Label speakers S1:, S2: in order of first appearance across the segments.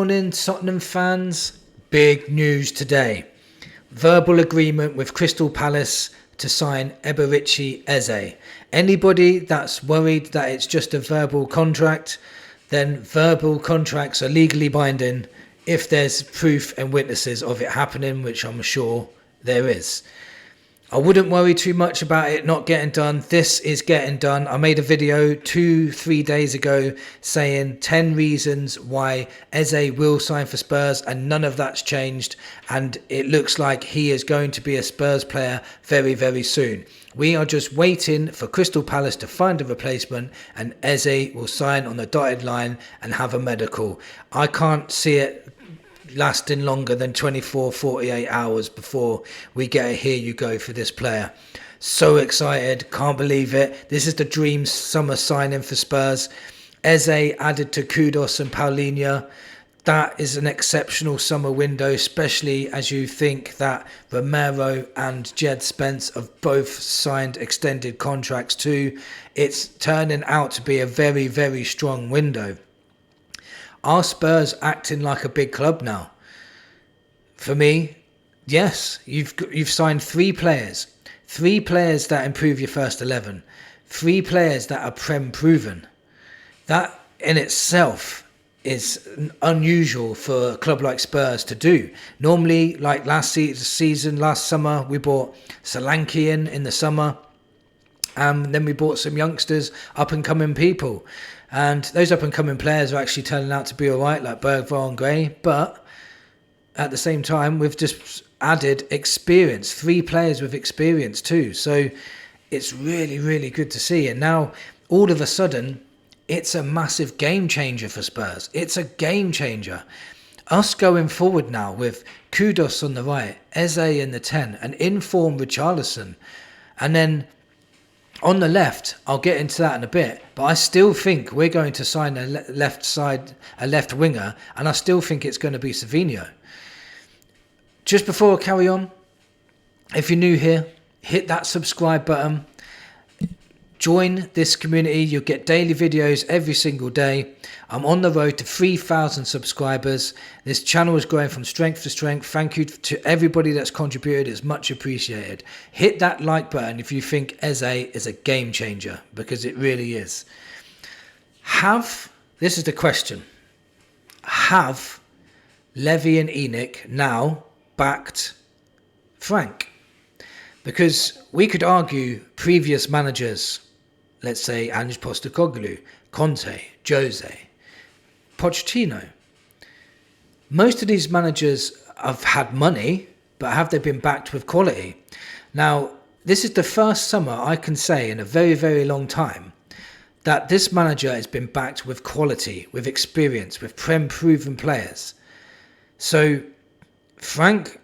S1: morning, Tottenham fans. Big news today. Verbal agreement with Crystal Palace to sign Eberici Eze. Anybody that's worried that it's just a verbal contract, then verbal contracts are legally binding if there's proof and witnesses of it happening, which I'm sure there is. I wouldn't worry too much about it not getting done. This is getting done. I made a video 2-3 days ago saying 10 reasons why Eze will sign for Spurs, and none of that's changed. And it looks like he is going to be a Spurs player very, very soon. We are just waiting for Crystal Palace to find a replacement, and Eze will sign on the dotted line and have a medical. I can't see it lasting longer than 48 hours before we get a here you go for this player. So excited, can't believe it. This is the dream summer signing for Spurs. Eze added to Kudus and Paulinho. That is an exceptional summer window, especially as you think that Romero and Jed Spence have both signed extended contracts too. It's turning out to be a very, very strong window. Are Spurs acting like a big club now? For me, yes. You've signed 3 players. 3 players that improve your first 11. 3 players that are Prem proven. That in itself is unusual for a club like Spurs to do. Normally, like last summer, we bought Solanke in the summer. And then we bought some youngsters, up-and-coming people. And those up-and-coming players are actually turning out to be all right, like Bergvall and Gray. But at the same time, we've just added experience. 3 players with experience too. So it's really, really good to see. And now, all of a sudden, it's a massive game changer for Spurs. It's a game changer. Us going forward now with Kudus on the right, Eze in the 10, an in-form Richarlison. And then on the left, I'll get into that in a bit, but I still think we're going to sign a left winger, and I still think it's going to be Savinho. Just before I carry on, if you're new here, hit that subscribe button. Join this community. You'll get daily videos every single day. I'm on the road to 3,000 subscribers. This channel is growing from strength to strength. Thank you to everybody that's contributed. It's much appreciated. Hit that like button if you think Eze is a game changer, because it really is. This is the question. Have Levy and Enoch now backed Frank? Because we could argue previous managers, let's say Ange Postecoglou, Conte, Jose, Pochettino. Most of these managers have had money, but have they been backed with quality? Now, this is the first summer I can say in a very, very long time that this manager has been backed with quality, with experience, with Prem-proven players. So, Frank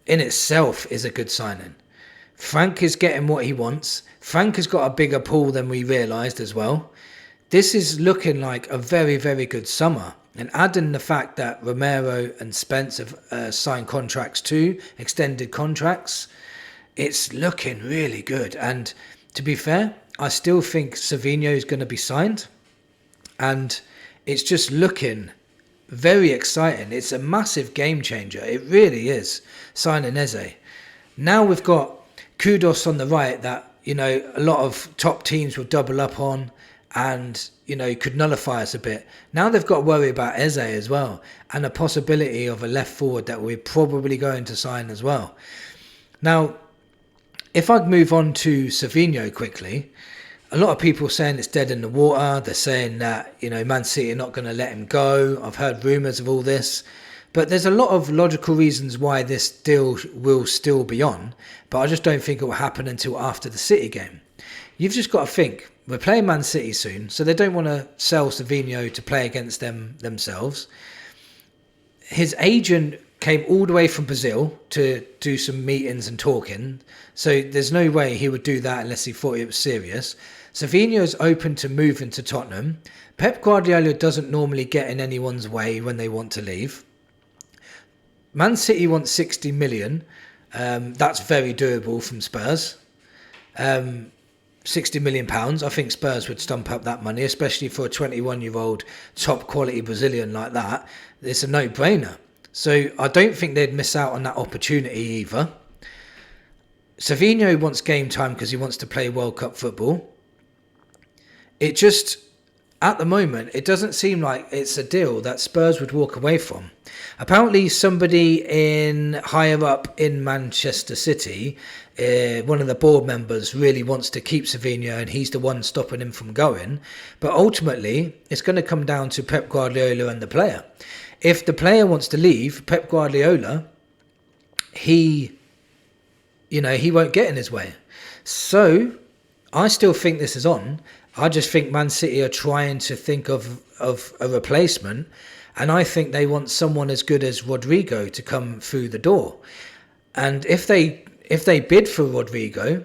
S1: in itself is a good signing. Frank is getting what he wants. Frank has got a bigger pool than we realised as well. This is looking like a very, very good summer. And adding the fact that Romero and Spence have signed contracts too, extended contracts, it's looking really good. And to be fair, I still think Savinho is going to be signed. And it's just looking very exciting. It's a massive game changer. It really is, signing Eze. Now we've got Kudus on the right that, a lot of top teams will double up on and, could nullify us a bit. Now they've got to worry about Eze as well, and a possibility of a left forward that we're probably going to sign as well. Now, if I move on to Savinho quickly, a lot of people saying it's dead in the water. They're saying that, Man City are not going to let him go. I've heard rumours of all this. But there's a lot of logical reasons why this deal will still be on. But I just don't think it will happen until after the City game. You've just got to think, we're playing Man City soon, so they don't want to sell Savinho to play against them themselves. His agent came all the way from Brazil to do some meetings and talking. So there's no way he would do that unless he thought it was serious. Savinho is open to moving to Tottenham. Pep Guardiola doesn't normally get in anyone's way when they want to leave. Man City wants 60 million. That's very doable from Spurs. £60 million. I think Spurs would stump up that money, especially for a 21-year-old top quality Brazilian like that. It's a no-brainer. So I don't think they'd miss out on that opportunity either. Savinho wants game time because he wants to play World Cup football. It just, at the moment, it doesn't seem like it's a deal that Spurs would walk away from. Apparently somebody higher up in Manchester City, one of the board members, really wants to keep Savinho, and he's the one stopping him from going. But ultimately, it's going to come down to Pep Guardiola and the player. If the player wants to leave, Pep Guardiola, he won't get in his way. So I still think this is on. I just think Man City are trying to think of a replacement, and I think they want someone as good as Rodrigo to come through the door. And if they bid for Rodrigo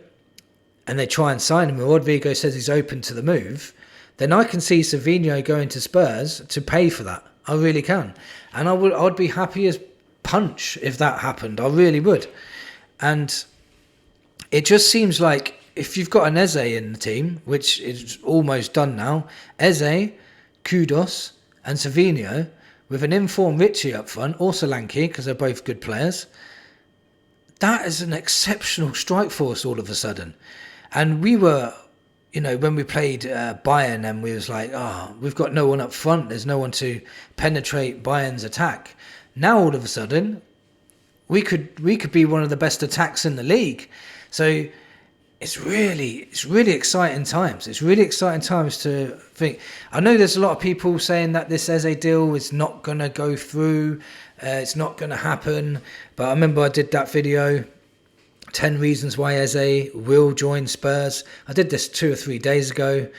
S1: and they try and sign him, and Rodrigo says he's open to the move, then I can see Savinho going to Spurs to pay for that. I really can. And I'd be happy as punch if that happened. I really would. And it just seems like if you've got an EZE in the team, which is almost done now, EZE, Kudus and Savinho, with an informed Richie up front, also Lanky, because they're both good players, that is an exceptional strike force all of a sudden. And we were, when we played Bayern, and we was like, we've got no one up front. There's no one to penetrate Bayern's attack. Now all of a sudden, we could be one of the best attacks in the league. So it's really exciting times. It's really exciting times to think. I know there's a lot of people saying that this EZE deal is not going to go through. It's not going to happen. But I remember I did that video, 10 reasons why EZE will join Spurs. I did this 2 or 3 days ago,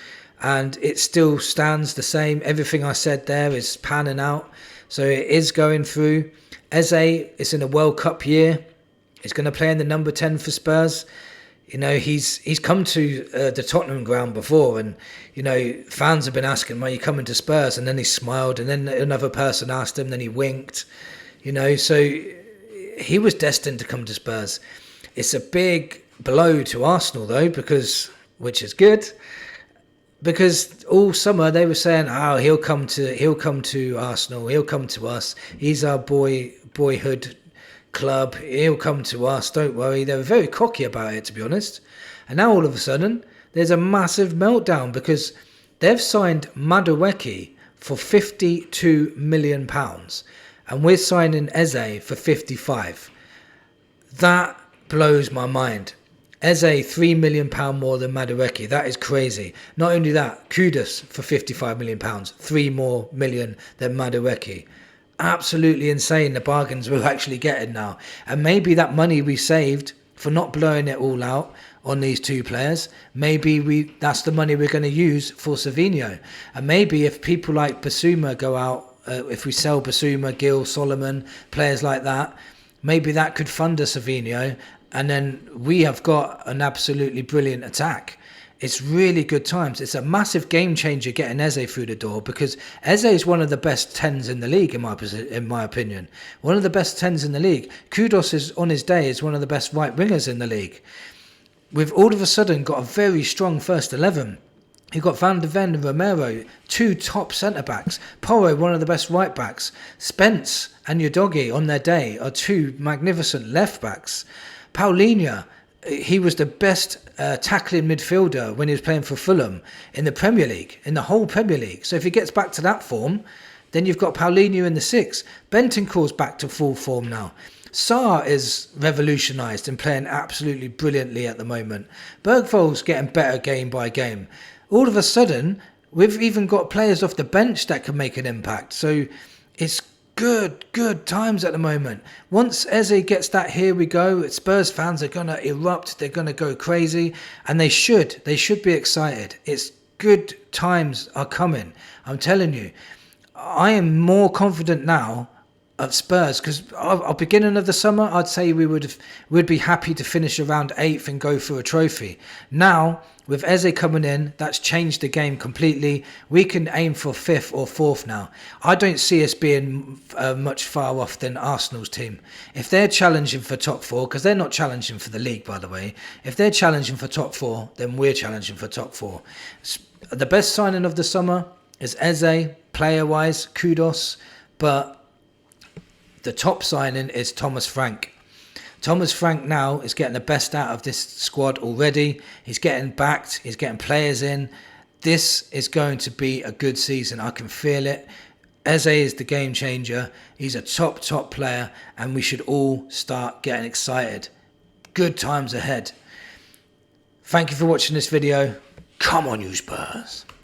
S1: and it still stands the same. Everything I said there is panning out. So it is going through. EZE is in a World Cup year. He's going to play in the number 10 for Spurs. He's come to the Tottenham ground before, and fans have been asking, "Why are you coming to Spurs?" And then he smiled, and then another person asked him, then he winked. So he was destined to come to Spurs. It's a big blow to Arsenal though, which is good, because all summer they were saying, he'll come to Arsenal, he'll come to us. He's our boyhood club, he'll come to us, don't worry. They were very cocky about it, to be honest. And now all of a sudden there's a massive meltdown because they've signed Madueke for £52 million and we're signing EZE for 55. That blows my mind. EZE £3 million more than Madueke. That is crazy. Not only that, Kudus for £55 million, 3 more million than Madueke. Absolutely insane, the bargains we're actually getting now. And maybe that money we saved for not blowing it all out on these two players, maybe that's the money we're going to use for Savinho. And maybe if people like Basuma go out, if we sell Basuma, Gil, Solomon, players like that, maybe that could fund a Savinho, and then we have got an absolutely brilliant attack. It's really good times. It's a massive game changer getting EZE through the door, because EZE is one of the best 10s in the league, in my opinion. One of the best 10s in the league. Kudus is, on his day, is one of the best right wingers in the league. We've all of a sudden got a very strong first 11. You've got Van de Ven and Romero, 2 top centre-backs. Porro, one of the best right-backs. Spence and Udogie, on their day, are 2 magnificent left-backs. Paulinho, he was the best tackling midfielder when he was playing for Fulham in the Premier League, in the whole Premier League. So if he gets back to that form, then you've got Paulinho in the 6. Bentancur's back to full form now. Sarr is revolutionised and playing absolutely brilliantly at the moment. Bergvold's getting better game by game. All of a sudden, we've even got players off the bench that can make an impact. So it's good times at the moment. Once EZE gets that here we go, Spurs fans are going to erupt. They're going to go crazy. And they should be excited. It's good times are coming. I'm telling you. I am more confident now at Spurs, because our beginning of the summer, I'd say we'd be happy to finish around 8th and go for a trophy. Now, with EZE coming in, that's changed the game completely. We can aim for 5th or 4th now. I don't see us being much far off than Arsenal's team. If they're challenging for top 4, because they're not challenging for the league, by the way. If they're challenging for top 4, then we're challenging for top 4. The best signing of the summer is EZE, player-wise, Kudus, but the top signing is Thomas Frank. Thomas Frank now is getting the best out of this squad already. He's getting backed. He's getting players in. This is going to be a good season. I can feel it. EZE is the game changer. He's a top player, and we should all start getting excited. Good times ahead. Thank you for watching this video. Come on, you Spurs.